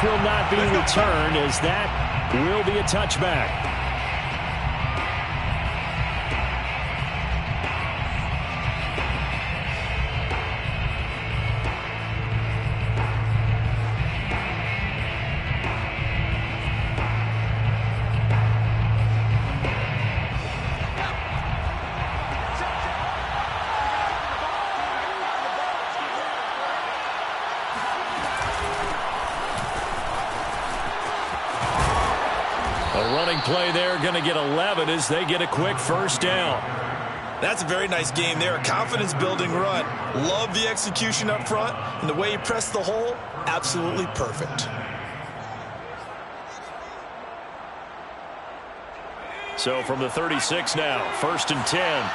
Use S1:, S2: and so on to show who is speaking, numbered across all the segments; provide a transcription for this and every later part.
S1: kickoff will not be returned, as that will be a touchback.
S2: Play there, going to get 11 as they get a quick first down.
S3: That's a very nice game there. A confidence-building run. Love the execution up front, and the way he pressed the hole, absolutely perfect.
S2: So from the 36 now, 1st and 10.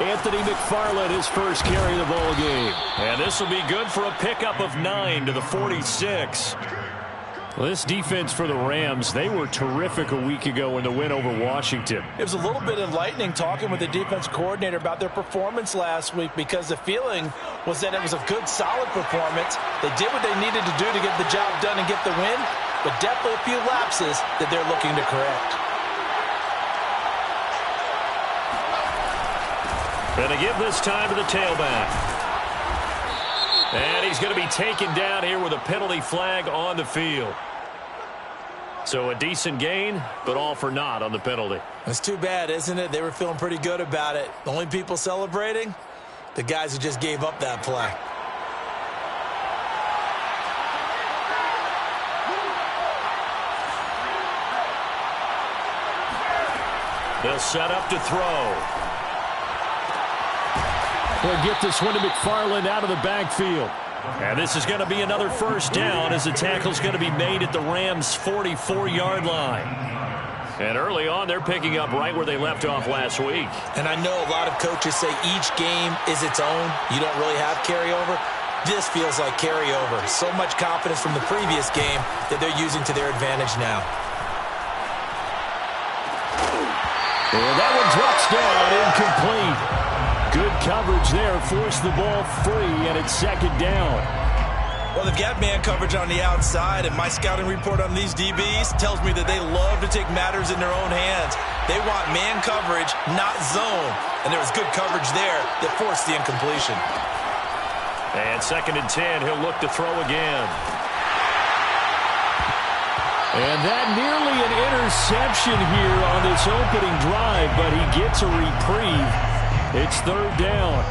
S1: Anthony McFarland, his first carry of the ball game.
S2: And this will be good for a pickup of 9 to the 46.
S1: Well, this defense for the Rams, they were terrific a week ago in the win over Washington.
S4: It was a little bit enlightening talking with the defense coordinator about their performance last week, because the feeling was that it was a good, solid performance. They did what they needed to do to get the job done and get the win, but definitely a few lapses that they're looking to correct.
S2: Going to give this time to the tailback. And he's going to be taken down here with a penalty flag on the field. So a decent gain, but all for naught on the penalty.
S4: It's too bad, isn't it? They were feeling pretty good about it. The only people celebrating, the guys who just gave up that play.
S2: They'll set up to throw.
S1: They'll get this one to McFarland out of the backfield.
S2: And this is going to be another first down, as the tackle's going to be made at the Rams' 44-yard line. And early on, they're picking up right where they left off last week.
S4: And I know a lot of coaches say each game is its own. You don't really have carryover. This feels like carryover. So much confidence from the previous game that they're using to their advantage now.
S1: And that one drops down, incomplete. Good coverage there, forced the ball free, and it's 2nd down.
S3: Well, they've got man coverage on the outside, and my scouting report on these DBs tells me that they love to take matters in their own hands. They want man coverage, not zone. And there was good coverage there that forced the incompletion.
S2: And 2nd and 10, he'll look to throw again.
S1: And that nearly an interception here on this opening drive, but he gets a reprieve. It's 3rd down.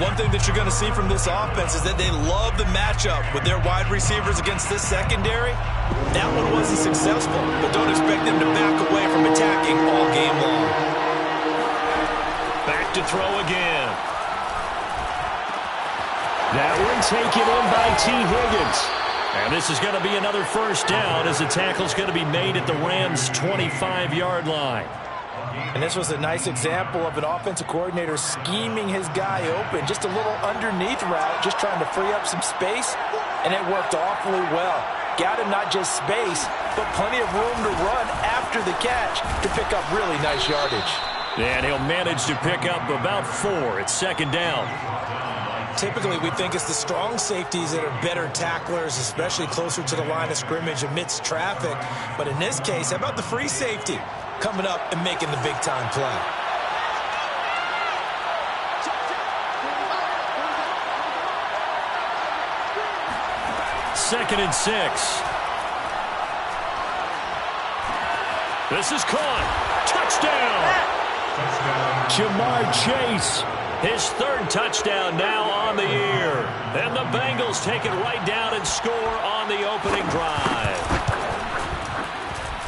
S3: One thing that you're going to see from this offense is that they love the matchup with their wide receivers against this secondary. That one wasn't successful, but don't expect them to back away from attacking all game long.
S2: Back to throw again.
S1: That one taken in by T. Higgins.
S2: And this is going to be another first down, as the tackle's going to be made at the Rams' 25-yard line.
S4: And this was a nice example of an offensive coordinator scheming his guy open. Just a little underneath route, just trying to free up some space, and it worked awfully well. Got him not just space, but plenty of room to run after the catch to pick up really nice yardage.
S2: And he'll manage to pick up about 4. It's 2nd down.
S4: Typically, we think it's the strong safeties that are better tacklers, especially closer to the line of scrimmage amidst traffic. But in this case, how about the free safety coming up and making the big-time play?
S2: Second and 6. This is caught. Touchdown.
S1: Jamar Chase.
S2: His 3rd touchdown now on the year. And the Bengals take it right down and score on the opening drive.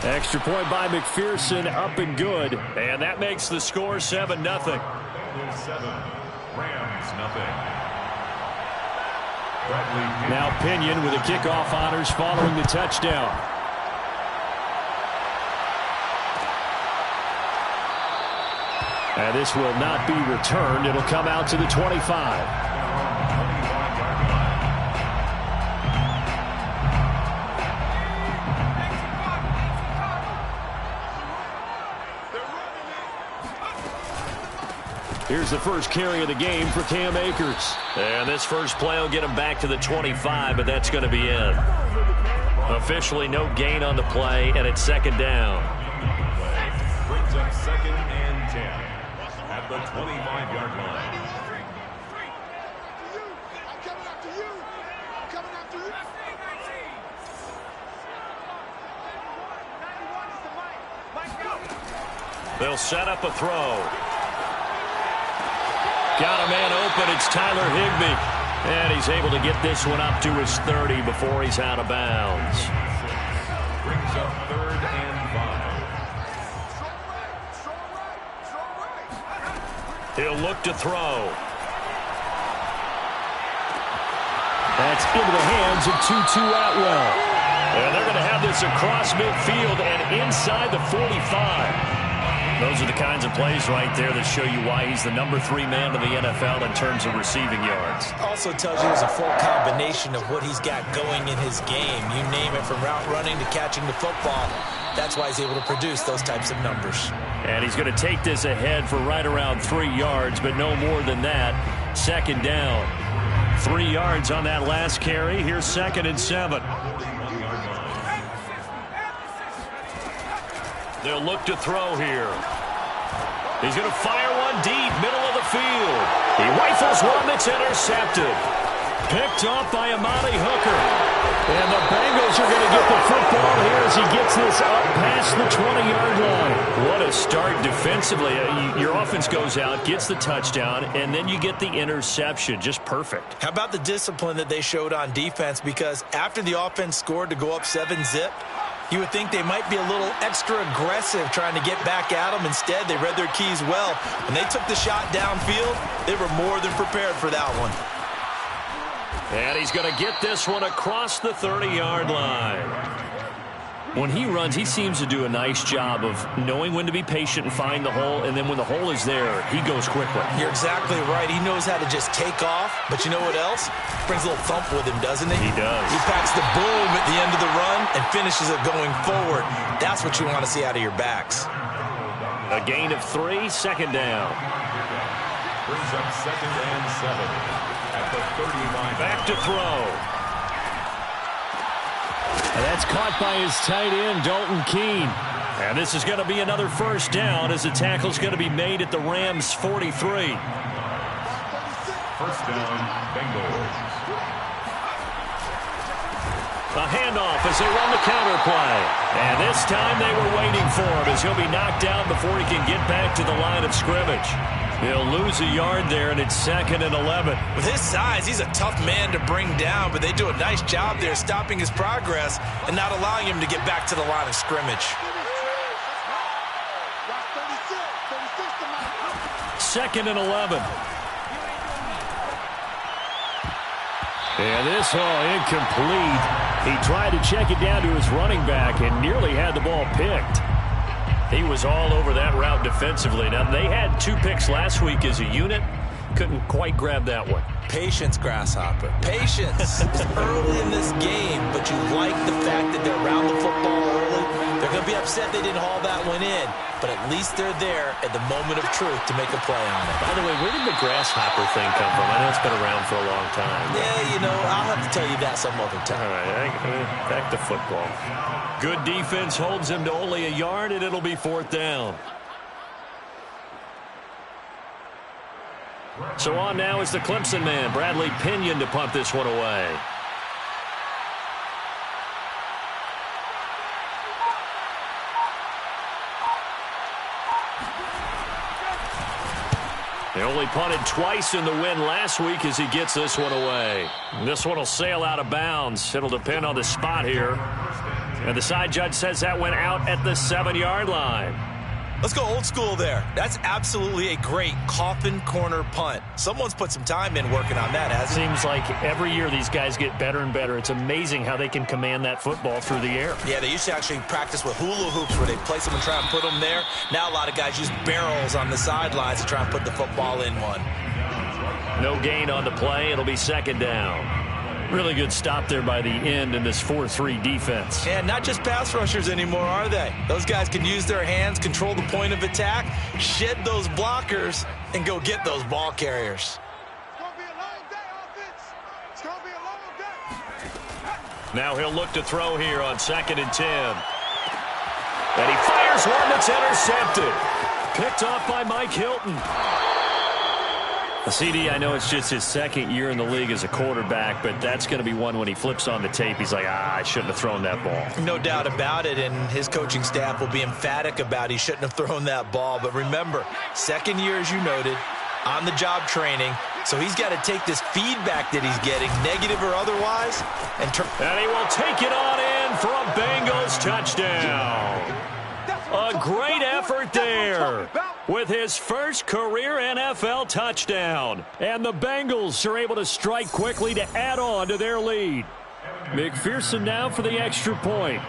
S1: Extra point by McPherson, up and good.
S2: And that makes the score 7-0.
S5: Rams, nothing.
S1: Now Pinion with the kickoff honors following the touchdown. And this will not be returned. It'll come out to the 25. Here's the first carry of the game for Cam Akers.
S2: And this first play will get him back to the 25, but that's going to be it. Officially no gain on the play, and it's second down.
S5: Brings up 2nd and 10 at the 25-yard line.
S2: They'll set up a throw. Got a man open. It's Tyler Higbee. And he's able to get this one up to his 30 before he's out of bounds.
S5: Brings up 3rd and 5.
S2: He'll look to throw.
S1: That's into the hands of Tutu Atwell.
S2: And they're going to have this across midfield and inside the 45. Those are the kinds of plays right there that show you why he's the number 3 man in the NFL in terms of receiving yards.
S4: Also tells you there's a full combination of what he's got going in his game. You name it, from route running to catching the football. That's why he's able to produce those types of numbers.
S2: And he's going to take this ahead for right around 3 yards, but no more than that. Second down. 3 yards on that last carry. Here's 2nd and 7. They'll look to throw here. He's going to fire one deep, middle of the field. He rifles one that's intercepted.
S1: Picked off by Amani Hooker. And the Bengals are going to get the football here as he gets this up past the 20-yard line.
S2: What a start defensively. Your offense goes out, gets the touchdown, and then you get the interception. Just perfect.
S4: How about the discipline that they showed on defense? Because after the offense scored to go up 7-zip, you would think they might be a little extra aggressive trying to get back at them. Instead, they read their keys well. When they took the shot downfield, they were more than prepared for that one.
S2: And he's going to get this one across the 30-yard line. When he runs, he seems to do a nice job of knowing when to be patient and find the hole, and then when the hole is there, he goes quickly.
S4: You're exactly right. He knows how to just take off, but you know what else? Brings a little thump with him, doesn't he?
S2: He does.
S4: He packs the boom at the end of the run and finishes it going forward. That's what you want to see out of your backs.
S2: A gain of 3, second down.
S5: Brings up 2nd and 7 at the 35.
S2: Back to throw.
S1: And that's caught by his tight end, Dalton Keene.
S2: And this is going to be another first down as the tackle's going to be made at the Rams' 43.
S5: First down, Bengals.
S2: A handoff as they run the counter play. And this time they were waiting for him as he'll be knocked down before he can get back to the line of scrimmage. He'll lose a yard there, and it's 2nd and 11.
S4: With his size, he's a tough man to bring down, but they do a nice job there stopping his progress and not allowing him to get back to the line of scrimmage.
S1: 2nd and 11. And this incomplete. He tried to check it down to his running back and nearly had the ball picked.
S2: He was all over that route defensively. Now, they had 2 picks last week as a unit. Couldn't quite grab that one.
S4: Patience, Grasshopper. Patience is early in this game, but you like the fact that they're around the football early. They're going to be upset they didn't haul that one in, but at least they're there at the moment of truth to make a play on it.
S2: By the way, where did the grasshopper thing come from? I know it's been around for a long time.
S4: Yeah, you know, I'll have to tell you that some other time.
S2: All right, back to football. Good defense holds him to only a yard, and it'll be 4th down. So on now is the Clemson man, Bradley Pinion, to punt this one away. They only punted twice in the win last week as he gets this one away. This one will sail out of bounds. It'll depend on the spot here. And the side judge says that went out at the 7-yard line.
S4: Let's go old school there. That's absolutely a great coffin corner punt. Someone's put some time in working on that, hasn't it?
S2: Seems like every year these guys get better and better. It's amazing how they can command that football through the air.
S4: Yeah, they used to actually practice with hula hoops where they place them and try and put them there. Now a lot of guys use barrels on the sidelines to try and put the football in one.
S2: No gain on the play. It'll be 2nd down. Really good stop there by the end in this 4-3 defense.
S4: And not just pass rushers anymore, are they? Those guys can use their hands, control the point of attack, shed those blockers,
S3: and go get those ball carriers.
S2: Now he'll look to throw here on 2nd and 10. And he fires one that's intercepted. Picked off by Mike Hilton. CD, I know it's just his 2nd year in the league as a quarterback, but that's going to be one when he flips on the tape. He's like, I shouldn't have thrown that ball.
S3: No doubt about it, and his coaching staff will be emphatic about he shouldn't have thrown that ball. But remember, 2nd year, as you noted, on-the-job training, so he's got to take this feedback that he's getting, negative or otherwise, and
S2: he will take it on in for a Bengals touchdown. A great effort there with his first career NFL touchdown. And the Bengals are able to strike quickly to add on to their lead. McPherson now for the extra point.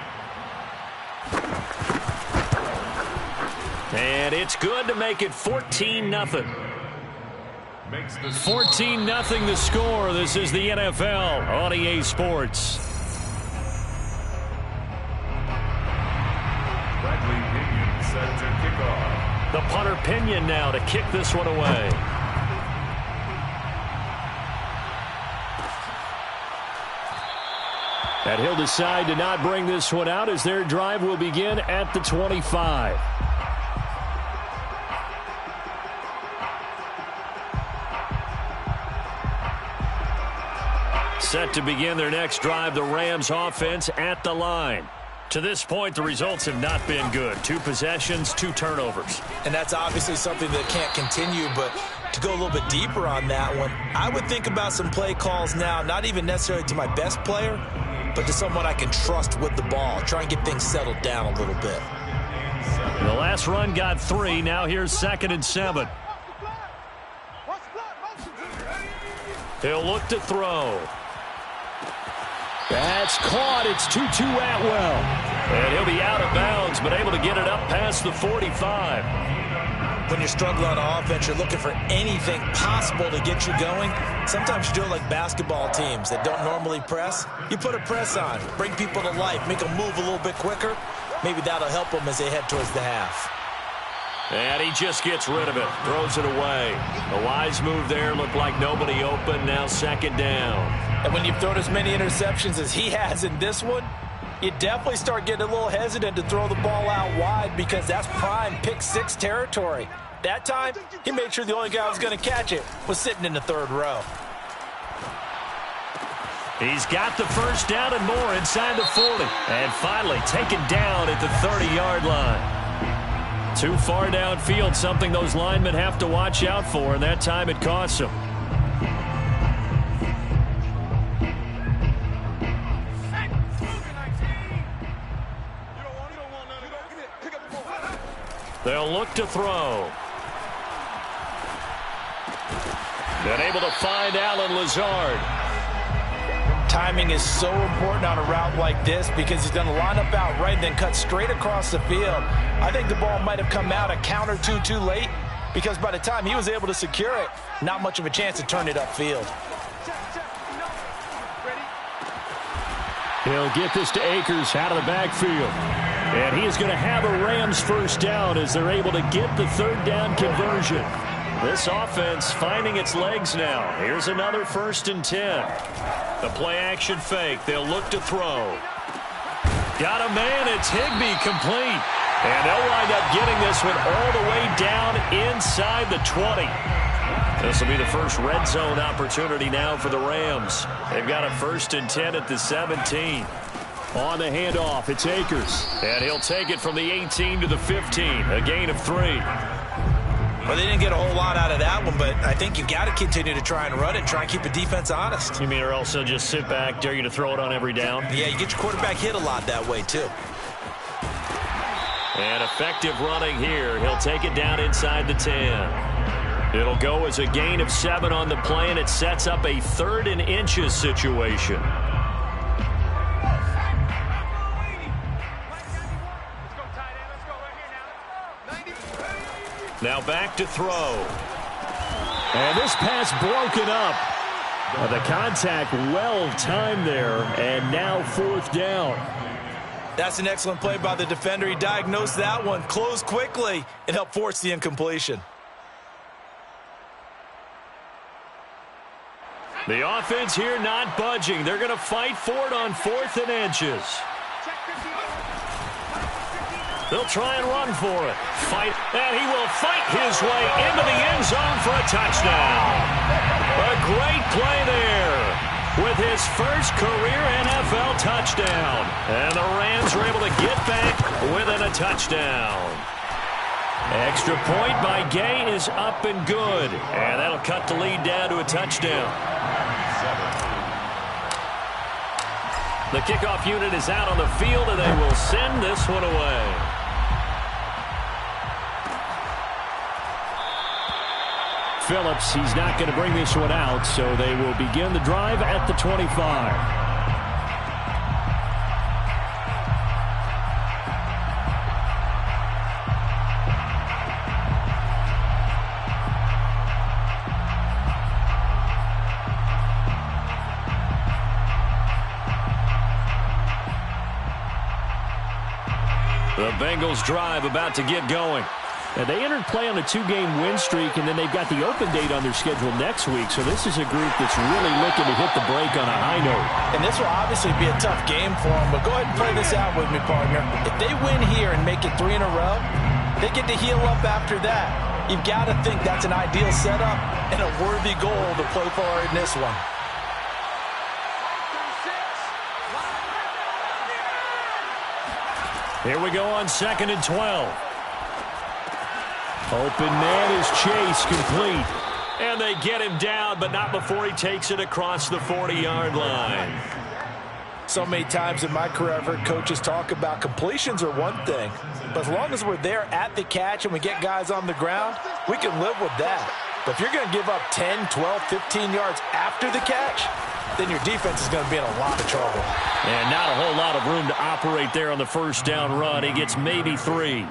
S2: And it's good to make it 14-0. 14-0 the score. This is the NFL on EA Sports.
S5: Set to kick off.
S2: The punter Pinion now to kick this one away. And he'll decide to not bring this one out as their drive will begin at the 25. Set to begin their next drive, the Rams offense at the line. To this point, the results have not been good. 2 possessions, 2 turnovers.
S3: And that's obviously something that can't continue, but to go a little bit deeper on that one, I would think about some play calls now, not even necessarily to my best player, but to someone I can trust with the ball. Try and get things settled down a little bit.
S2: The last run got 3. Now here's 2nd and 7. He'll look to throw. That's caught. It's 2-2 Atwell. And he'll be out of bounds, but able to get it up past the 45.
S3: When you're struggling on offense, you're looking for anything possible to get you going. Sometimes you do it like basketball teams that don't normally press. You put a press on, bring people to life, make them move a little bit quicker. Maybe that'll help them as they head towards the half.
S2: And he just gets rid of it, throws it away. A wise move there, looked like nobody open, now 2nd down.
S4: And when you've thrown as many interceptions as he has in this one, you definitely start getting a little hesitant to throw the ball out wide because that's prime pick-6 territory. That time, he made sure the only guy who was going to catch it was sitting in the 3rd row.
S2: He's got the first down and more inside the 40. And finally taken down at the 30-yard line. Too far downfield, something those linemen have to watch out for, and that time it costs them. They'll look to throw. Then able to find Allen Lazard.
S4: Timing is so important on a route like this because he's going to line up out right and then cut straight across the field. I think the ball might have come out a count or two too late because by the time he was able to secure it, not much of a chance to turn it upfield.
S1: He'll get this to Akers out of the backfield. And he is going to have a Rams first down as they're able to get the 3rd down conversion. This offense finding its legs now. Here's another 1st and 10. The play-action fake. They'll look to throw. Got a man. It's Higbee complete. And they'll wind up getting this one all the way down inside the 20. This will be the first red zone opportunity now for the Rams. They've got a 1st and 10 at the 17. On the handoff, it's Akers.
S2: And he'll take it from the 18 to the 15. A gain of 3.
S3: Well, they didn't get a whole lot out of that one, but I think you've got to continue to try and run it and try and keep the defense honest.
S2: You mean or else they'll just sit back, dare you to throw it on every down?
S3: Yeah, you get your quarterback hit a lot that way, too.
S2: And effective running here. He'll take it down inside the 10. It'll go as a gain of 7 on the play, and it sets up a 3rd and inches situation. Now back to throw.
S1: And this pass broken up. The contact well timed there, and now 4th down.
S3: That's an excellent play by the defender. He diagnosed that one, closed quickly, and helped force the incompletion.
S1: The offense here not budging. They're going to fight for it on 4th and inches. They'll try and run for it. Fight, and he will fight his way into the end zone for a touchdown. A great play there with his first career NFL touchdown. And the Rams are able to get back within a touchdown. Extra point by Gay is up and good. And that'll cut the lead down to a touchdown. The kickoff unit is out on the field, and they will send this one away. Phillips, he's not going to bring this one out, so they will begin the drive at the 25. The Bengals drive about to get going. And they entered play on a 2-game win streak, and then they've got the open date on their schedule next week. So this is a group that's really looking to hit the break on a high note.
S4: And this will obviously be a tough game for them, but go ahead and play this out with me, partner. If they win here and make it 3 in a row, they get to heal up after that. You've got to think that's an ideal setup and a worthy goal to play for in this one.
S1: Here we go on 2nd and 12. Open man is Chase, complete. And they get him down, but not before he takes it across the 40-yard line.
S4: So many times in my career I've heard coaches talk about completions are one thing, but as long as we're there at the catch and we get guys on the ground, we can live with that. But if you're going to give up 10, 12, 15 yards after the catch, then your defense is going to be in a lot of trouble.
S1: And not a whole lot of room to operate there on the first down run. He gets maybe 3.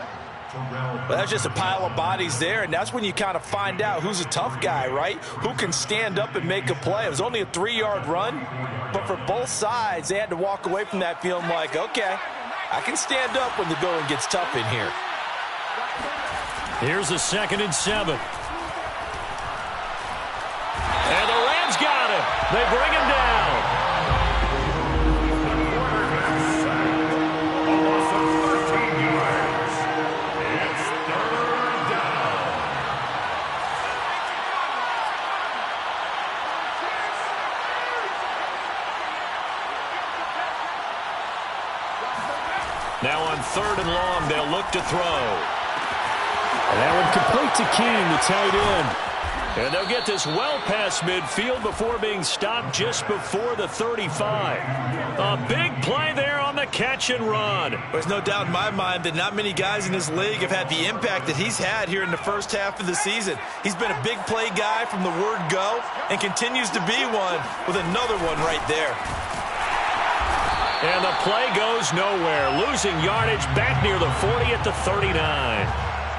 S4: Well, that's just a pile of bodies there, and that's when you kind of find out who's a tough guy, right? Who can stand up and make a play. It was only a 3-yard run, but for both sides, they had to walk away from that feeling like, okay, I can stand up when the going gets tough in here.
S1: Here's a 2nd and 7. And the Rams got him. They bring him down. Now on 3rd and long, they'll look to throw. And that one complete to Keene, the tight end. And they'll get this well past midfield before being stopped just before the 35. A big play there on the catch and run.
S3: There's no doubt in my mind that not many guys in this league have had the impact that he's had here in the first half of the season. He's been a big play guy from the word go and continues to be one with another one right there.
S1: And the play goes nowhere. Losing yardage back near the 40 at the 39.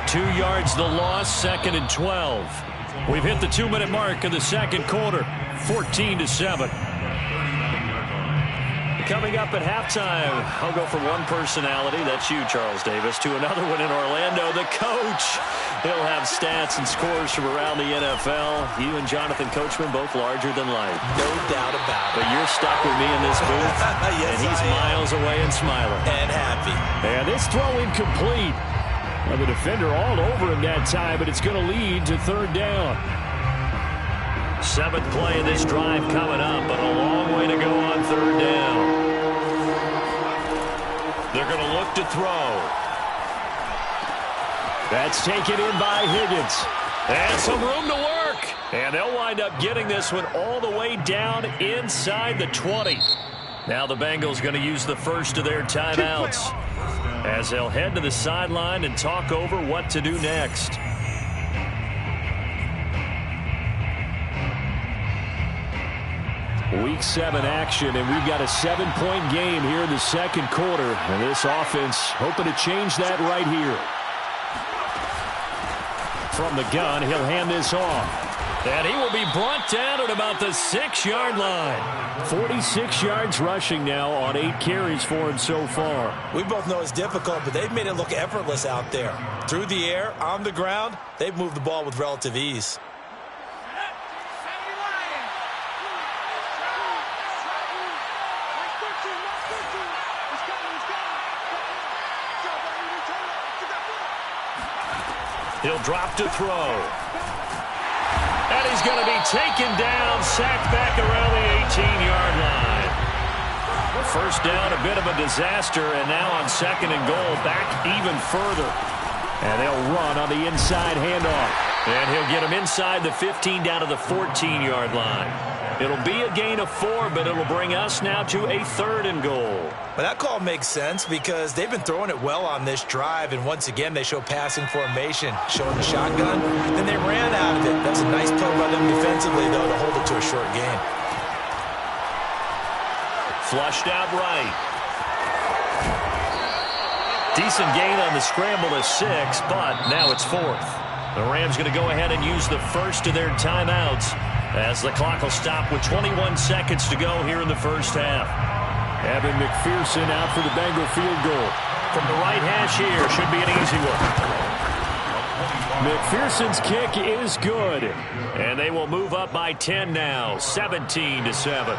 S1: 2 yards the loss, 2nd and 12. We've hit the 2-minute mark of the second quarter, 14-7. Coming up at halftime, I'll go from one personality, that's you, Charles Davis, to another one in Orlando, the coach. He'll have stats and scores from around the NFL. You and Jonathan Coachman, both larger than life.
S3: No doubt about it.
S1: But you're stuck with me in this booth,
S3: yes,
S1: and he's miles away and smiling.
S3: And happy.
S1: And this throw incomplete. Well, the defender all over him that time, but it's going to lead to 3rd down. 7th play of this drive coming up, but a long way to go on 3rd down. They're going to look to throw. That's taken in by Higgins. And some room to work. And they'll wind up getting this one all the way down inside the 20. Now the Bengals going to use the first of their timeouts as they'll head to the sideline and talk over what to do next. Week 7 action, and we've got a 7-point game here in the second quarter. And this offense hoping to change that right here. From the gun, he'll hand this off. And he will be brought down at about the 6-yard line. 46 yards rushing now on 8 carries for him so far.
S4: We both know it's difficult, but they've made it look effortless out there. Through the air, on the ground, they've moved the ball with relative ease.
S2: He'll drop to throw. And he's going to be taken down, sacked back around the 18-yard line. First down, a bit of a disaster, and now on 2nd and goal, back even further. And they'll run on the inside handoff. And he'll get him inside the 15 down to the 14-yard line. It'll be a gain of 4, but it'll bring us now to a 3rd and goal.
S3: But that call makes sense because they've been throwing it well on this drive, and once again they show passing formation, showing the shotgun. Then they ran out of it. That's a nice play by them defensively, though, to hold it to a short gain.
S2: Flushed out right. Decent gain on the scramble of 6, but now it's 4th. The Rams going to go ahead and use the first of their timeouts as the clock will stop with 21 seconds to go here in the first half.
S1: Evan McPherson out for the Bengal field goal.
S2: From the right hash here, should be an easy one.
S1: McPherson's kick is good.
S2: And they will move up by 10 now, 17-7.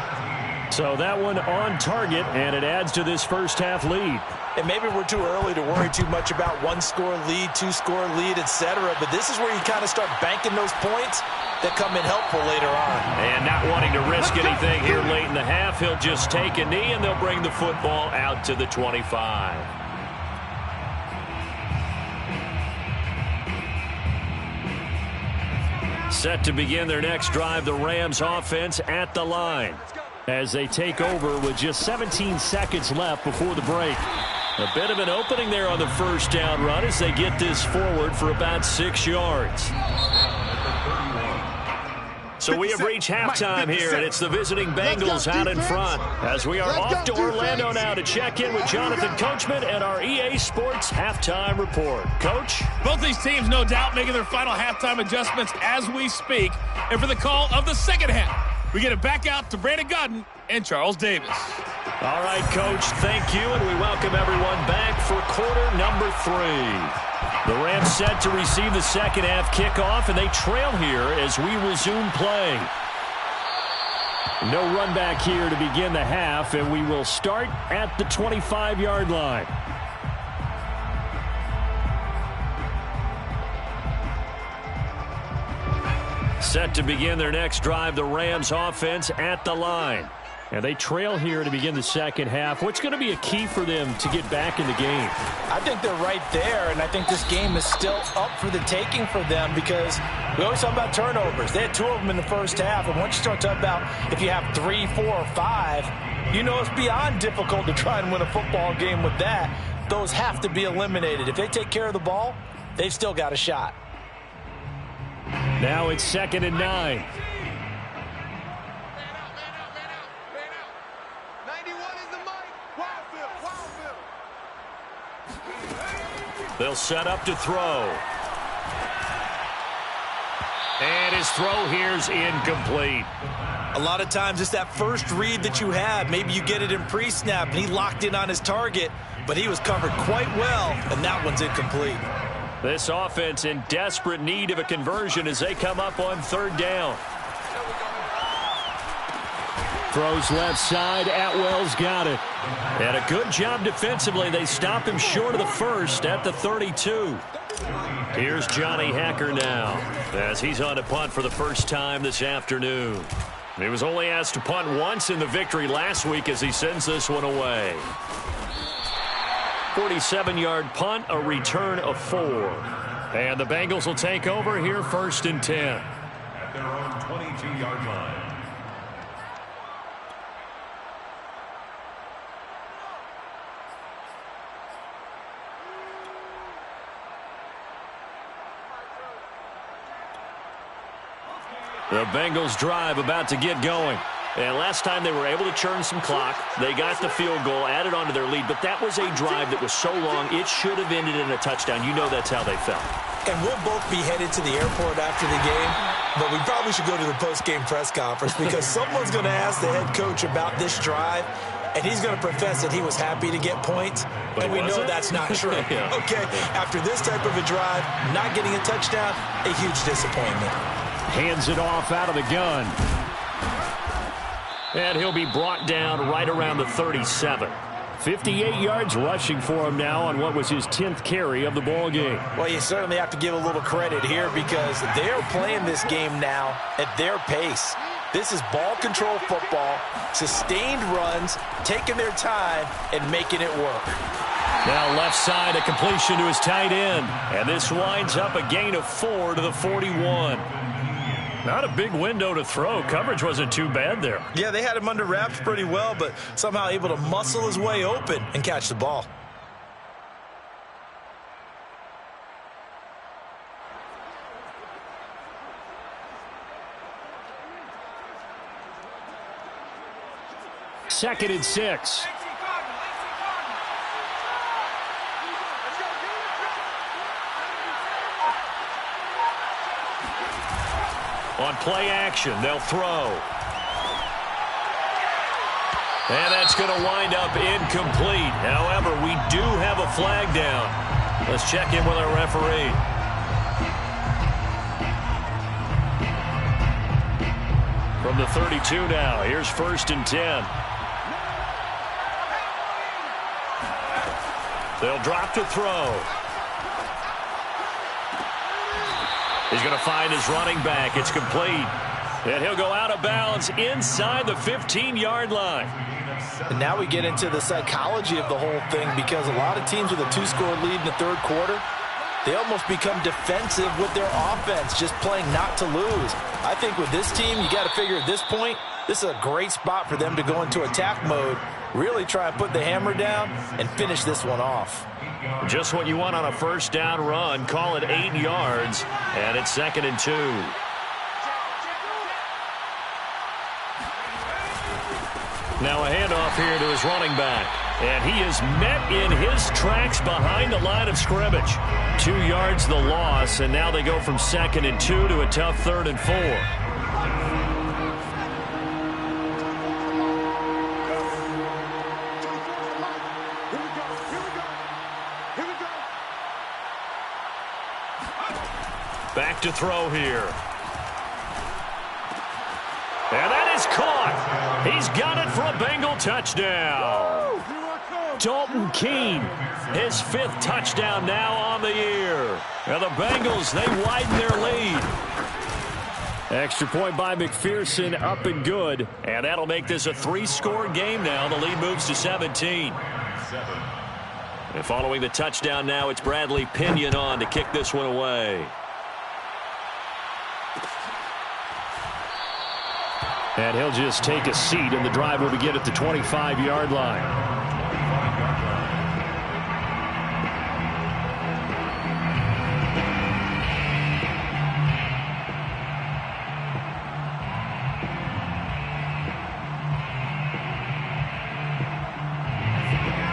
S1: So that one on target, and it adds to this first half lead.
S3: And maybe we're too early to worry too much about 1-score lead, 2-score lead, etc. But this is where you kind of start banking those points that come in helpful later on.
S2: And not wanting to risk anything here late in the half, he'll just take a knee, and they'll bring the football out to the 25. Set to begin their next drive, the Rams offense at the line,
S1: as they take over with just 17 seconds left before the break.
S2: A bit of an opening there on the first down run as they get this forward for about 6 yards. So we have reached halftime here, and it's the visiting Bengals out in front. As we are off to Orlando now to check in with Jonathan Coachman and our EA Sports halftime report. Coach?
S6: Both these teams, no doubt, making their final halftime adjustments as we speak. And for the call of the second half, we get it back out to Brandon Godden and Charles Davis.
S2: All right, Coach, thank you, and we welcome everyone back for quarter number 3. The Rams set to receive the second half kickoff, and they trail here as we resume play.
S1: No run back here to begin the half, and we will start at the 25-yard line.
S2: Set to begin their next drive, the Rams offense at the line.
S1: And they trail here to begin the second half. What's going to be a key for them to get back in the game?
S4: I think they're right there, and I think this game is still up for the taking for them because we always talk about turnovers. They had 2 of them in the first half, and once you start talking about if you have 3, 4, or 5, you know it's beyond difficult to try and win a football game with that. Those have to be eliminated. If they take care of the ball, they've still got a shot.
S1: Now it's 2nd and 9.
S2: They'll set up to throw. And his throw here's incomplete.
S3: A lot of times it's that first read that you have. Maybe you get it in pre-snap, and he locked in on his target, but he was covered quite well, and that one's incomplete.
S2: This offense in desperate need of a conversion as they come up on 3rd down.
S1: Throws left side. Atwell's got it.
S2: And a good job defensively. They stop him short of the first at the 32. Here's Johnny Hacker now as he's on to punt for the first time this afternoon. He was only asked to punt once in the victory last week as he sends this one away. 47-yard punt, a return of 4. And the Bengals will take over here 1st and 10.
S5: At their own 22-yard line.
S2: The Bengals drive about to get going. And last time they were able to churn some clock. They got the field goal, added on to their lead. But that was a drive that was so long, it should have ended in a touchdown. You know that's how they felt.
S3: And we'll both be headed to the airport after the game, but we probably should go to the post-game press conference because someone's going to ask the head coach about this drive, and he's going to profess that he was happy to get points, but and we know that's not true.
S2: Yeah.
S3: Okay, after this type of a drive, not getting a touchdown, a huge disappointment.
S1: Hands it off out of the gun.
S2: And he'll be brought down right around the 37.
S1: 58 yards rushing for him now on what was his 10th carry of the ball game.
S4: Well, you certainly have to give a little credit here because they're playing this game now at their pace. This is ball control football, sustained runs, taking their time, and making it work.
S1: Now left side, a completion to his tight end. And this winds up a gain of 4 to the 41. Not a big window to throw. Coverage wasn't too bad there.
S3: Yeah, they had him under wraps pretty well, but somehow able to muscle his way open and catch the ball.
S1: Second and 6. On play action, they'll throw. And that's going to wind up incomplete. However, we do have a flag down. Let's check in with our referee. From the 32 now, here's 1st and 10. They'll drop to throw. He's going to find his running back. It's complete. And he'll go out of bounds inside the 15-yard line.
S4: And now we get into the psychology of the whole thing because a lot of teams with a 2-score lead in the third quarter, they almost become defensive with their offense, just playing not to lose. I think with this team, you got to figure at this point, this is a great spot for them to go into attack mode, really try and put the hammer down and finish this one off.
S1: Just what you want on a first down run. Call it 8 yards, and it's 2nd and 2. Now a handoff here to his running back. And he is met in his tracks behind the line of scrimmage. 2 yards the loss, and now they go from 2nd and 2 to a tough 3rd and 4. Back to throw here. And that is caught. He's got it for a Bengal touchdown. Dalton Keene, his 5th touchdown now on the year. And the Bengals, they widen their lead. Extra point by McPherson, up and good. And that'll make this a 3-score game now. The lead moves to 17. And following the touchdown now, it's Bradley Pinion on to kick this one away. And he'll just take a seat, and the drive will begin at the 25-yard line.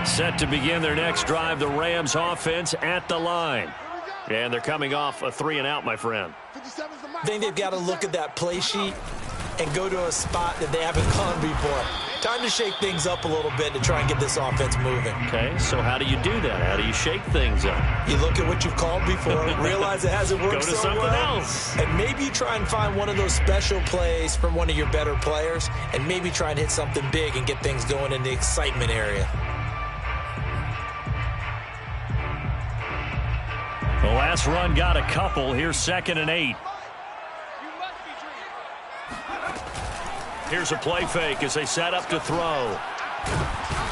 S1: Set to begin their next drive, the Rams offense at the line. And they're coming off a 3-and-out, my friend.
S3: I think they've got to look at that play sheet and go to a spot that they haven't gone before. Time to shake things up a little bit to try and get this offense moving.
S1: Okay, so how do you do that? How do you shake things up?
S3: You look at what you've called before, realize it hasn't worked
S1: so well. Go to something else.
S3: And maybe you try and find one of those special plays from one of your better players, and maybe try and hit something big and get things going in the excitement area.
S1: The last run got a couple. Here's 2nd and 8. Here's a play fake as they set up to throw.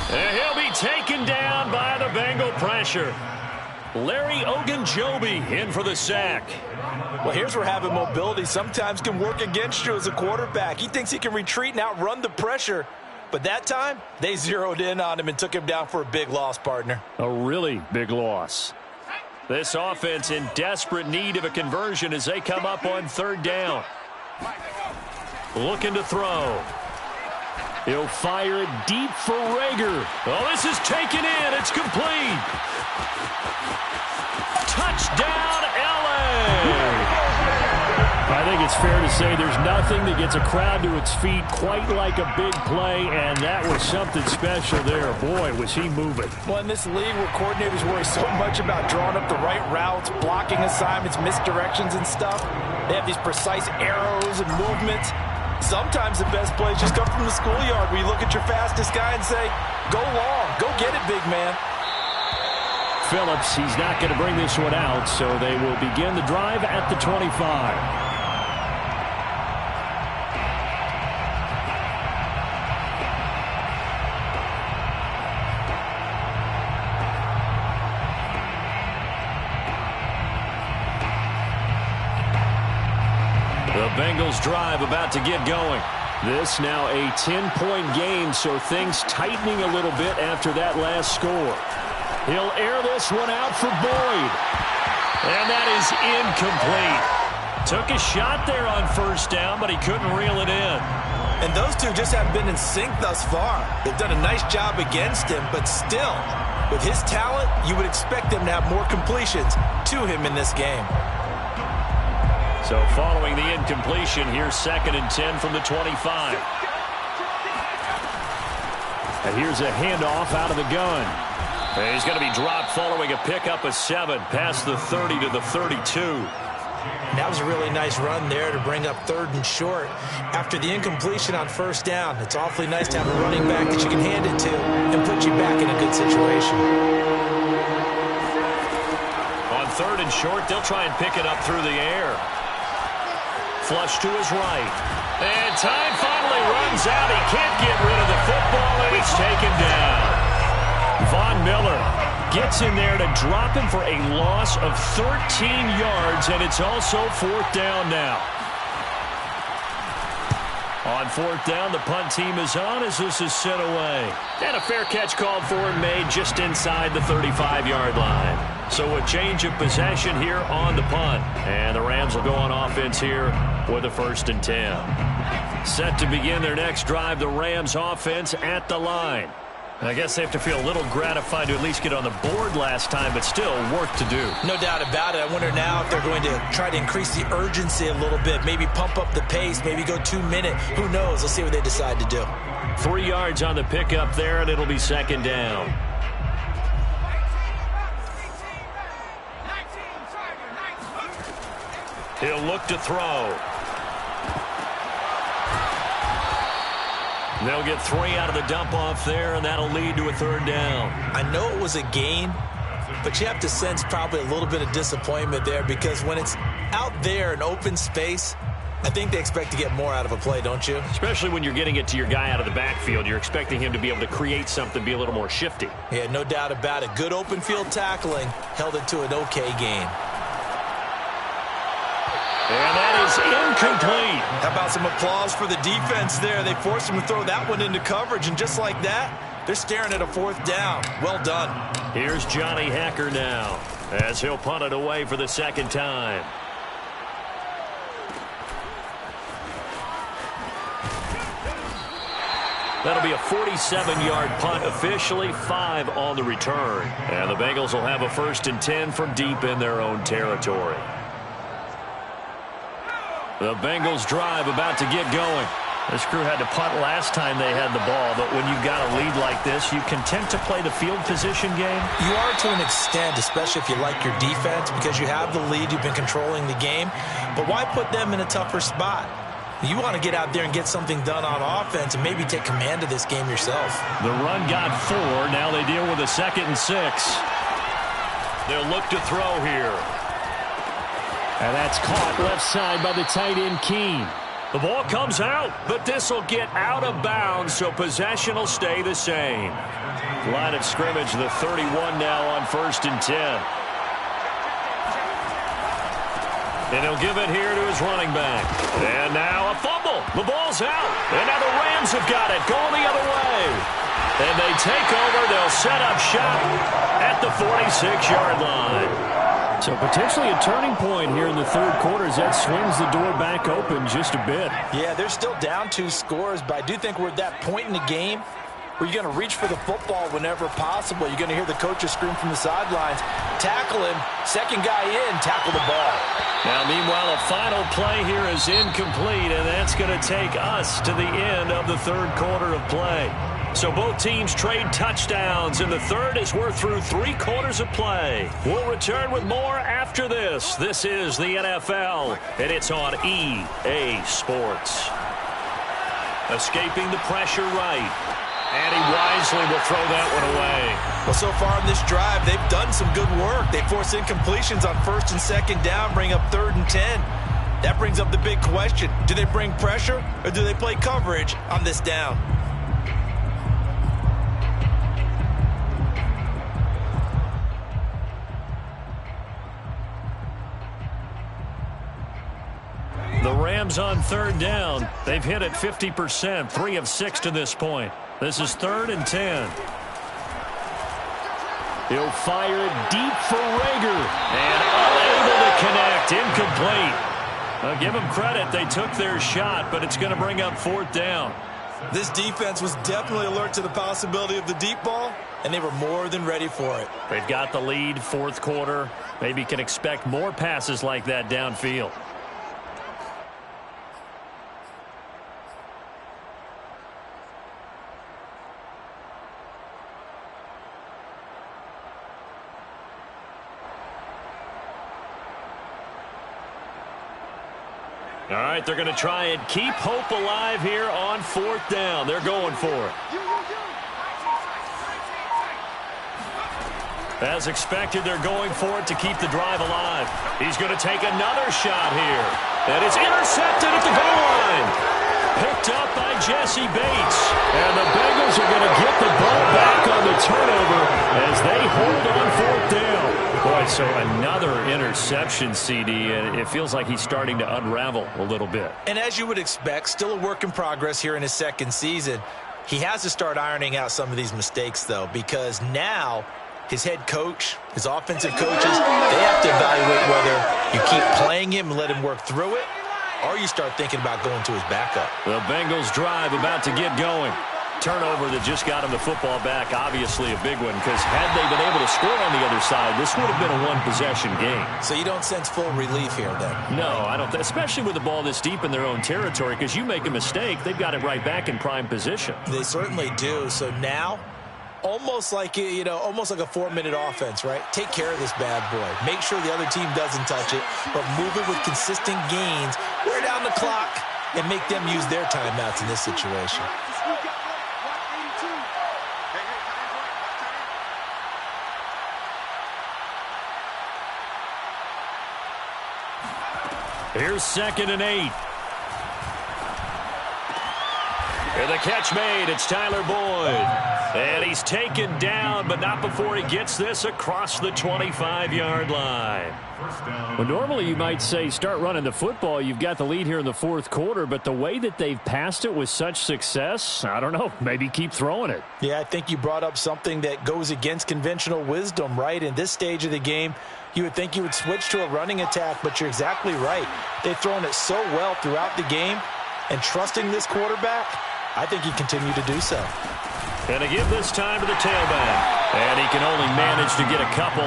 S1: And he'll be taken down by the Bengal pressure. Larry Ogunjobi in for the sack.
S4: Well, here's where having mobility sometimes can work against you as a quarterback. He thinks he can retreat and outrun the pressure. But that time, they zeroed in on him and took him down for a big loss, partner.
S1: A really big loss. This offense in desperate need of a conversion as they come up on 3rd down. Looking to throw. He'll fire it deep for Rager. Oh, this is taken in. It's complete. Touchdown, LA. I think it's fair to say there's nothing that gets a crowd to its feet quite like a big play, and that was something special there. Boy, was he moving.
S4: Well, in this league where coordinators worry so much about drawing up the right routes, blocking assignments, misdirections and stuff, they have these precise arrows and movements. Sometimes the best plays just come from the schoolyard where you look at your fastest guy and say, go long, go get it, big man.
S1: Phillips, he's not going to bring this one out, so they will begin the drive at the 25. The Bengals drive about to get going. This now a 10-point game, so things tightening a little bit after that last score. He'll air this one out for Boyd. And that is incomplete. Took a shot there on first down, but he couldn't reel it in.
S4: And those two just haven't been in sync thus far. They've done a nice job against him, but still, with his talent, you would expect them to have more completions to him in this game.
S1: So following the incompletion, here's 2nd and 10 from the 25. And here's a handoff out of the gun. And he's going to be dropped following a pickup of 7 past the 30 to the 32.
S4: That was a really nice run there to bring up 3rd and short. After the incompletion on first down, it's awfully nice to have a running back that you can hand it to and put you back in a good situation.
S1: On 3rd and short, they'll try and pick it up through the air. Flush to his right. And time finally runs out. He can't get rid of the football, and he's taken down. Von Miller gets in there to drop him for a loss of 13 yards, and it's also 4th down now. On 4th down, the punt team is on as this is sent away. And a fair catch called for and made just inside the 35-yard line. So a change of possession here on the punt. And the Rams will go on offense here with a 1st and 10. Set to begin their next drive, the Rams offense at the line. I guess they have to feel a little gratified to at least get on the board last time, but still work to do.
S4: No doubt about it. I wonder now if they're going to try to increase the urgency a little bit, maybe pump up the pace, maybe go 2-minute. Who knows? Let's see what they decide to do.
S1: 3 yards on the pickup there, and it'll be 2nd down. He'll look to throw. They'll get 3 out of the dump-off there, and that'll lead to a 3rd down.
S4: I know it was a gain, but you have to sense probably a little bit of disappointment there because when it's out there in open space, I think they expect to get more out of a play, don't you?
S1: Especially when you're getting it to your guy out of the backfield. You're expecting him to be able to create something, be a little more shifty.
S4: Yeah, no doubt about it. Good open field tackling held it to an okay gain.
S1: And that is incomplete.
S3: How about some applause for the defense there? They forced him to throw that one into coverage, and just like that, they're staring at a 4th down. Well done.
S1: Here's Johnny Hacker now as he'll punt it away for the 2nd time. That'll be a 47-yard punt, officially 5 on the return. And the Bengals will have a 1st and 10 from deep in their own territory. The Bengals drive about to get going. This crew had to punt last time they had the ball, but when you've got a lead like this, you content to play the field position game?
S4: You are to an extent, especially if you like your defense, because you have the lead, you've been controlling the game. But why put them in a tougher spot? You want to get out there and get something done on offense and maybe take command of this game yourself.
S1: The run got 4. Now they deal with a 2nd and 6. They'll look to throw here. And that's caught left side by the tight end, Keene. The ball comes out, but this will get out of bounds, so possession will stay the same. Line of scrimmage, the 31 now on 1st and 10. And he'll give it here to his running back. And now a fumble. The ball's out. And now the Rams have got it, going the other way. And they take over. They'll set up shop at the 46-yard line. So potentially a turning point here in the 3rd quarter as that swings the door back open just a bit.
S4: Yeah, they're still down 2 scores, but I do think we're at that point in the game where you're going to reach for the football whenever possible. You're going to hear the coaches scream from the sidelines, tackle him, 2nd guy in, tackle the ball.
S1: Now, meanwhile, a final play here is incomplete, and that's going to take us to the end of the 3rd quarter of play. So both teams trade touchdowns, and the 3rd as we're through 3 quarters of play. We'll return with more after this. This is the NFL, and it's on EA Sports.
S2: Escaping the pressure right. And he wisely will throw that one away.
S3: Well, so far in this drive, they've done some good work. They force incompletions on 1st and 2nd down, bring up 3rd and 10. That brings up the big question. Do they bring pressure or do they play coverage on this down?
S2: The Rams on 3rd down. They've hit it 50%, 3 of 6 to this point. This is 3rd and 10. He'll fire it deep for Rager. And unable to connect. Incomplete. I'll give them credit. They took their shot, but it's going to bring up 4th down.
S3: This defense was definitely alert to the possibility of the deep ball, and they were more than ready for it.
S2: They've got the lead, 4th quarter. Maybe can expect more passes like that downfield. All right, they're going to try and keep hope alive here on 4th down. They're going for it. As expected, they're going for it to keep the drive alive. He's going to take another shot here. And it's intercepted at the goal line. Picked up by Jesse Bates. And the Bengals are going to get the ball back on the turnover as they hold on 4th down. Boy, so another interception, CD, and it feels like he's starting to unravel a little bit.
S3: And as you would expect, still a work in progress here in his 2nd season. He has to start ironing out some of these mistakes, though, because now his head coach, his offensive coaches, they have to evaluate whether you keep playing him and let him work through it, or you start thinking about going to his backup.
S2: The Bengals drive about to get going. Turnover that just got him the football back, obviously a big one, because had they been able to score on the other side, this would have been a one-possession game.
S3: So you don't sense full relief here, then?
S2: No, I don't, especially with the ball this deep in their own territory, because you make a mistake, they've got it right back in prime position.
S3: They certainly do. So now, almost like a 4-minute offense, right? Take care of this bad boy. Make sure the other team doesn't touch it, but move it with consistent gains, wear down the clock, and make them use their timeouts in this situation.
S2: Here's 2nd and 8. And the catch made. It's Tyler Boyd. And he's taken down, but not before he gets this across the 25-yard line. Well, normally you might say start running the football. You've got the lead here in the 4th quarter, but the way that they've passed it with such success, I don't know, maybe keep throwing it.
S4: Yeah, I think you brought up something that goes against conventional wisdom, right? In this stage of the game, you would think you would switch to a running attack, but you're exactly right. They've thrown it so well throughout the game, and trusting this quarterback, I think he continued to do so.
S2: And to give this time to the tailback. And he can only manage to get a couple.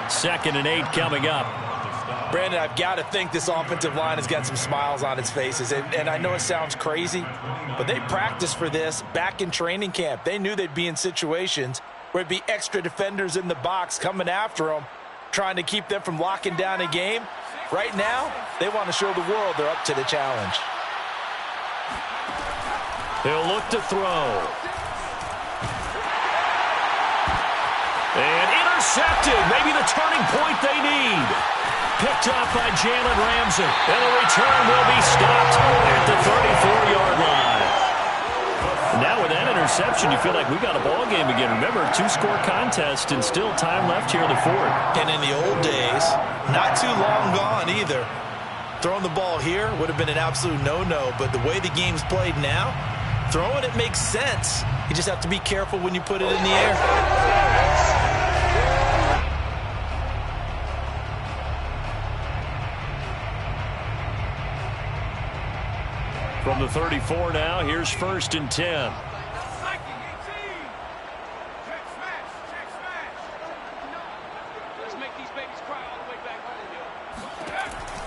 S2: 2nd and 8 coming up.
S4: Brandon, I've got to think this offensive line has got some smiles on its faces. And I know it sounds crazy, but they practiced for this back in training camp. They knew they'd be in situations where it'd be extra defenders in the box coming after them, trying to keep them from locking down a game. Right now, they want to show the world they're up to the challenge.
S2: He'll look to throw. And intercepted. Maybe the turning point they need. Picked up by Jalen Ramsey. And the return will be stopped at the 34-yard line. Now with that interception, you feel like we got a ball game again. Remember, 2-score contest and still time left here in the 4th.
S3: And in the old days, not too long gone either, throwing the ball here would have been an absolute no-no. But the way the game's played now, throwing it makes sense. You just have to be careful when you put it in the air.
S2: From the 34 now, here's 1st and 10.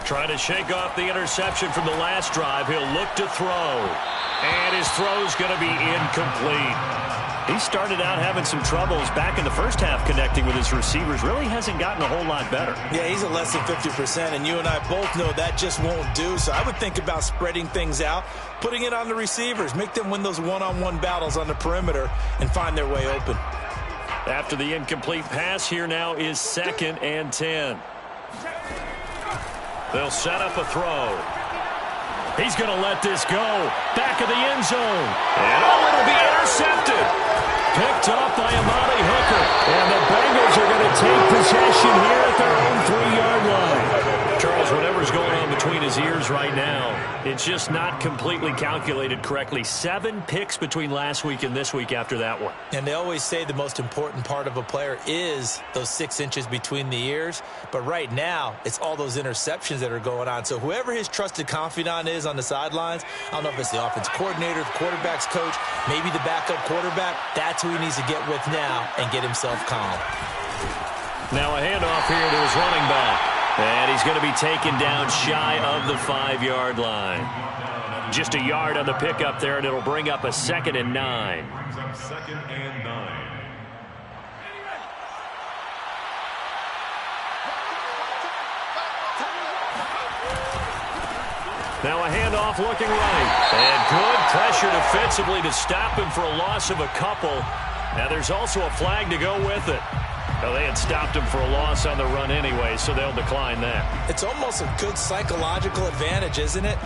S2: Trying to shake off the interception from the last drive. He'll look to throw. And his throw's going to be incomplete.
S1: He started out having some troubles back in the first half connecting with his receivers. Really hasn't gotten a whole lot better.
S4: Yeah, he's at less than 50%, and you and I both know that just won't do. So I would think about spreading things out, putting it on the receivers, make them win those one-on-one battles on the perimeter and find their way open.
S1: After the incomplete pass, here now is 2nd and 10. They'll set up a throw. He's going to let this go. Back of the end zone. And it'll be intercepted. Picked up by Amari Hooker. And the Bengals are going to take possession here at their own 3-yard line. Charles, whatever's going on between his ears right now, it's just not completely calculated correctly. 7 picks between last week and this week after that one.
S4: And they always say the most important part of a player is those 6 inches between the ears. But right now, it's all those interceptions that are going on. So whoever his trusted confidant is on the sidelines, I don't know if it's the offensive coordinator, the quarterback's coach, maybe the backup quarterback, that's who he needs to get with now and get himself calm.
S1: Now a handoff here to his running back. And he's going to be taken down shy of the 5-yard line. Just a yard on the pickup there, and it'll bring up a 2nd and 9.
S5: 2nd and 9.
S1: Now a handoff looking right. And good pressure defensively to stop him for a loss of a couple. Now there's also a flag to go with it. Well, they had stopped him for a loss on the run anyway, so they'll decline that.
S4: It's almost a good psychological advantage, isn't it?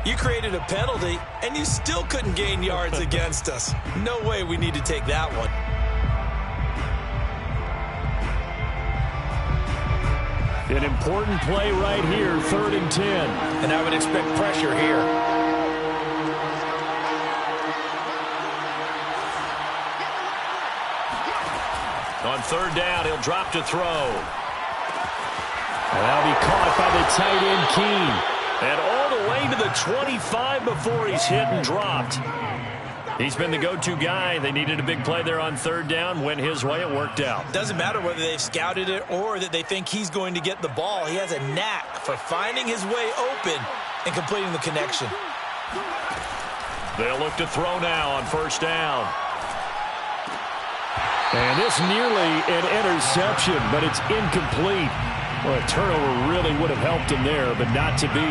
S4: You created a penalty, and you still couldn't gain yards against us. No way we need to take that one.
S1: An important play right here, 3rd and 10.
S4: And I would expect pressure here.
S1: On 3rd down, he'll drop to throw. And that'll be caught by the tight end, Keene. And all the way to the 25 before he's hit and dropped. He's been the go-to guy. They needed a big play there on 3rd down. Went his way. It worked out.
S4: Doesn't matter whether they've scouted it or that they think he's going to get the ball. He has a knack for finding his way open and completing the connection.
S1: They'll look to throw now on 1st down. And this nearly an interception, but it's incomplete. Well, a turnover really would have helped him there, but not to be.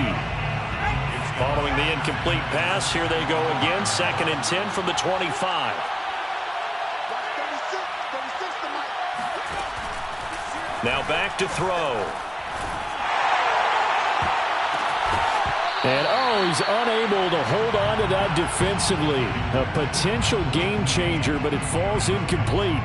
S1: Following the incomplete pass, here they go again. 2nd and 10 from the 25. Now back to throw. And, he's unable to hold on to that defensively. A potential game changer, but it falls incomplete.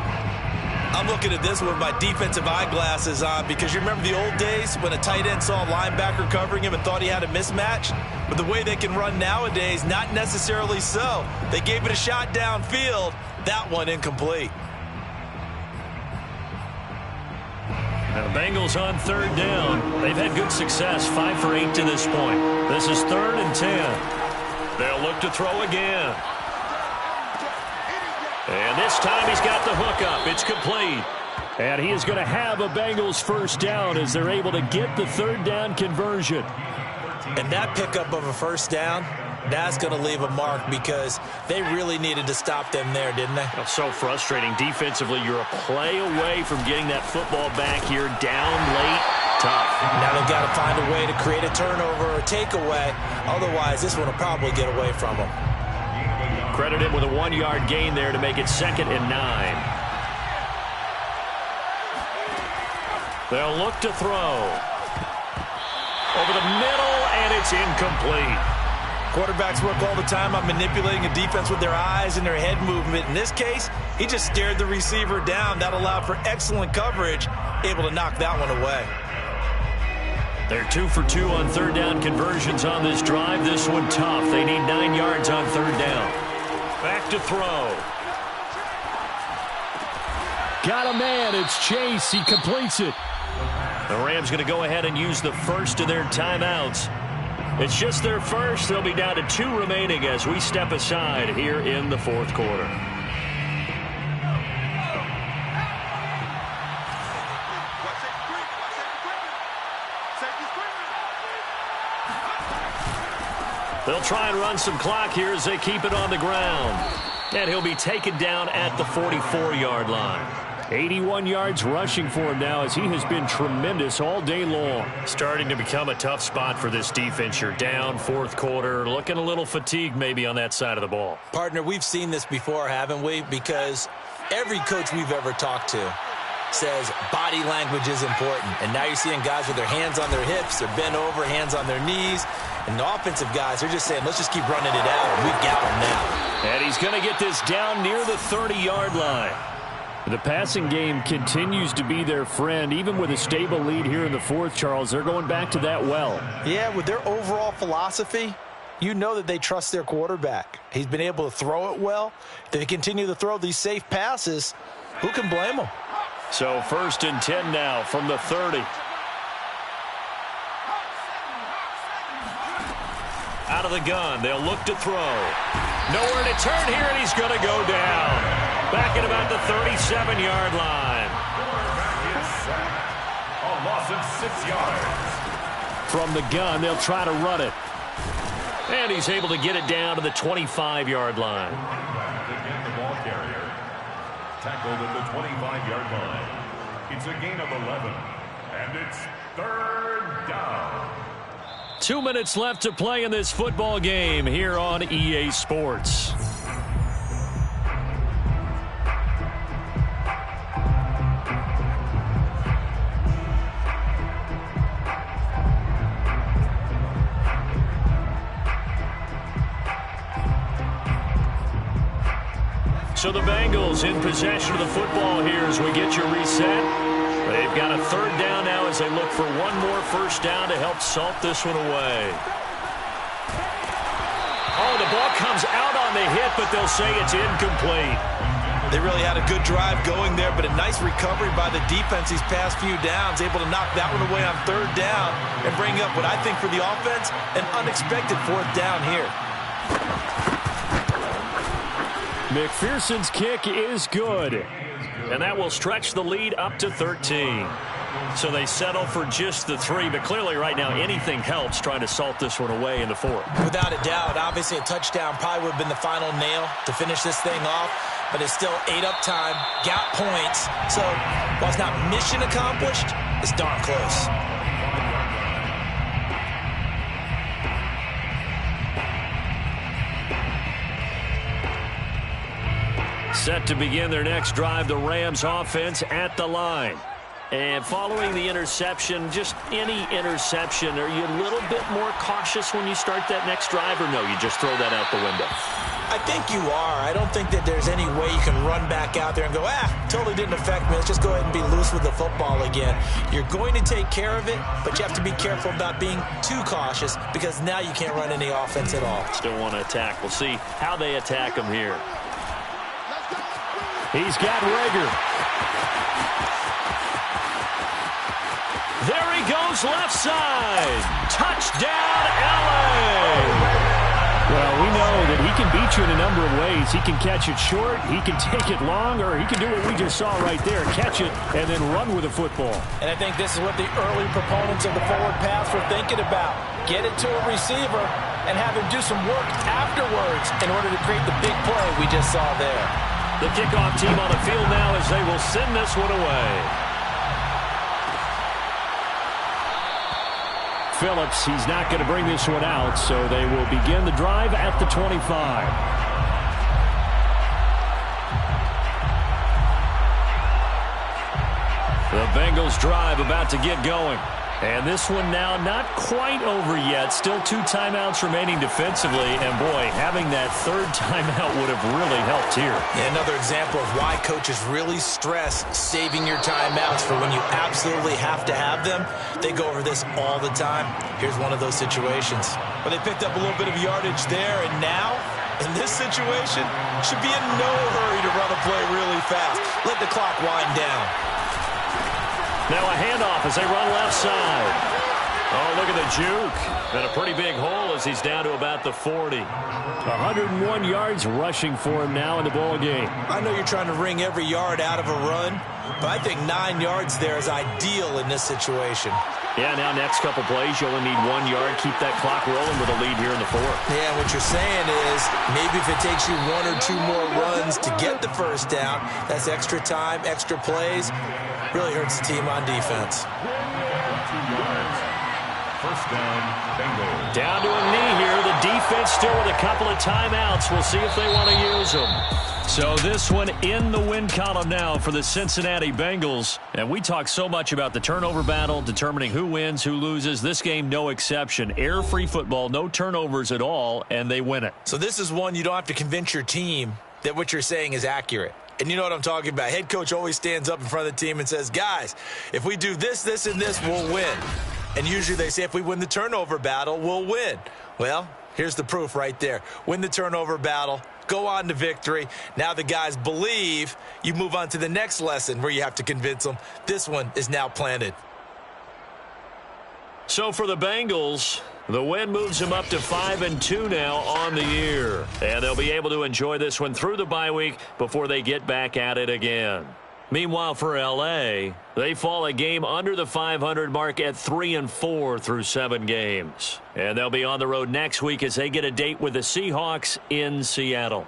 S4: I'm looking at this with my defensive eyeglasses on because you remember the old days when a tight end saw a linebacker covering him and thought he had a mismatch? But the way they can run nowadays, not necessarily so. They gave it a shot downfield. That one incomplete.
S1: Now the Bengals on 3rd down. They've had good success, 5 for 8 to this point. This is 3rd and 10. They'll look to throw again. And this time he's got the hook up. It's complete. And he is going to have a Bengals 1st down as they're able to get the 3rd down conversion.
S4: And that pickup of a 1st down, that's going to leave a mark because they really needed to stop them there, didn't they?
S1: That's so frustrating. Defensively, you're a play away from getting that football back here. Down late, tough.
S4: Now they've got to find a way to create a turnover or a takeaway. Otherwise, this one will probably get away from them.
S1: Credit him with a 1-yard gain there to make it 2nd and 9. They'll look to throw. Over the middle, and it's incomplete.
S4: Quarterbacks work all the time on manipulating a defense with their eyes and their head movement. In this case, he just stared the receiver down. That allowed for excellent coverage, able to knock that one away.
S1: They're 2 for 2 on 3rd down conversions on this drive. This one tough. They need 9 yards on 3rd down. Back to throw. Got a man. It's Chase. He completes it. The Rams going to go ahead and use the first of their timeouts. It's just their first. They'll be down to 2 remaining as we step aside here in the 4th quarter. They'll try and run some clock here as they keep it on the ground.
S2: And he'll be taken down at the 44-yard line.
S1: 81 yards rushing for him now as he has been tremendous all day long.
S2: Starting to become a tough spot for this defense. You're down fourth quarter, looking a little fatigued maybe on that side of the ball.
S4: Partner, we've seen this before, haven't we? Because every coach we've ever talked to says body language is important. And now you're seeing guys with their hands on their hips, they're bent over, hands on their knees. And the offensive guys, they're just saying, let's just keep running it out. And we've got them now.
S1: And he's going to get this down near the 30-yard line. The passing game continues to be their friend. Even with a stable lead here in the fourth, Charles, they're going back to that well.
S4: Yeah, with their overall philosophy, you know that they trust their quarterback. He's been able to throw it well. If they continue to throw these safe passes, who can blame them?
S1: So 1st and 10 now from the 30.
S2: Out of the gun, they'll look to throw. Nowhere to turn here, and he's going to go down. Back at about the 37-yard line.
S5: A loss of 6 yards.
S1: From the gun, they'll try to run it.
S2: And he's able to get it down to the 25-yard line.
S5: Again, the ball carrier. Tackled at the 25-yard line. It's a gain of 11. And it's 3rd down.
S1: 2 minutes left to play in this football game here on EA Sports. So the Bengals in possession of the football here as we get your reset. They've got a 3rd down now as they look for one more first down to help salt this one away. Oh, the ball comes out on the hit, but they'll say it's incomplete.
S3: They really had a good drive going there, but a nice recovery by the defense these past few downs, able to knock that one away on 3rd down and bring up what I think for the offense, an unexpected 4th down here.
S1: McPherson's kick is good.
S2: And that will stretch the lead up to 13. So they settle for just the 3, but clearly right now anything helps trying to salt this one away in the 4th.
S4: Without a doubt, obviously a touchdown probably would have been the final nail to finish this thing off, but it's still 8 up time, got points. So while it's not mission accomplished, it's darn close.
S1: Set to begin their next drive, the Rams offense at the line.
S2: And following the interception, just any interception, are you a little bit more cautious when you start that next drive, or no, you just throw that out the window?
S4: I think you are. I don't think that there's any way you can run back out there and go, totally didn't affect me. Let's just go ahead and be loose with the football again. You're going to take care of it, but you have to be careful about being too cautious because now you can't run any offense at all.
S2: Still want to attack. We'll see how they attack them here.
S1: He's got Rager.
S2: There he goes, left side. Touchdown, LA!
S1: Well, we know that he can beat you in a number of ways. He can catch it short, he can take it long, or he can do what we just saw right there, catch it and then run with the football.
S4: And I think this is what the early proponents of the forward pass were thinking about. Get it to a receiver and have him do some work afterwards in order to create the big play we just saw there.
S2: The kickoff team on the field now as they will send this one away.
S1: Phillips, he's not going to bring this one out, so they will begin the drive at the 25. The Bengals drive about to get going. And this one now not quite over yet. Still 2 timeouts remaining defensively. And, boy, having that 3rd timeout would have really helped here.
S4: Yeah, another example of why coaches really stress saving your timeouts for when you absolutely have to have them. They go over this all the time. Here's one of those situations.
S3: But they picked up a little bit of yardage there, and now, in this situation, should be in no hurry to run a play really fast. Let the clock wind down.
S2: Now a handoff as they run left side. Oh, look at the juke. And a pretty big hole as he's down to about the 40.
S1: 101 yards rushing for him now in the ball game.
S3: I know you're trying to wring every yard out of a run, but I think 9 yards there is ideal in this situation.
S1: Yeah, now next couple plays, you only need 1 yard. Keep that clock rolling with a lead here in the fourth.
S3: Yeah, what you're saying is maybe if it takes you 1 or 2 more runs to get the first down, that's extra time, extra plays. Really hurts the team on defense.
S5: 2 yards. First down, Bengals.
S1: Down to a knee here. The defense still with a couple of timeouts. We'll see if they want to use them. So this one in the win column now for the Cincinnati Bengals. And we talk so much about the turnover battle, determining who wins, who loses. This game, no exception. Air-free football, no turnovers at all, and they win it.
S3: So this is one you don't have to convince your team that what you're saying is accurate. And you know what I'm talking about. Head coach always stands up in front of the team and says, guys, if we do this, this, and this, we'll win. And usually they say if we win the turnover battle, we'll win. Well, here's the proof right there. Win the turnover battle. Go on to victory. Now the guys believe. You move on to the next lesson where you have to convince them. This one is now planted.
S1: So for the Bengals, the win moves them up to 5-2 now on the year. And they'll be able to enjoy this one through the bye week before they get back at it again. Meanwhile, for L.A., they fall a game under the 500 mark at 3-4 through 7 games. And they'll be on the road next week as they get a date with the Seahawks in Seattle.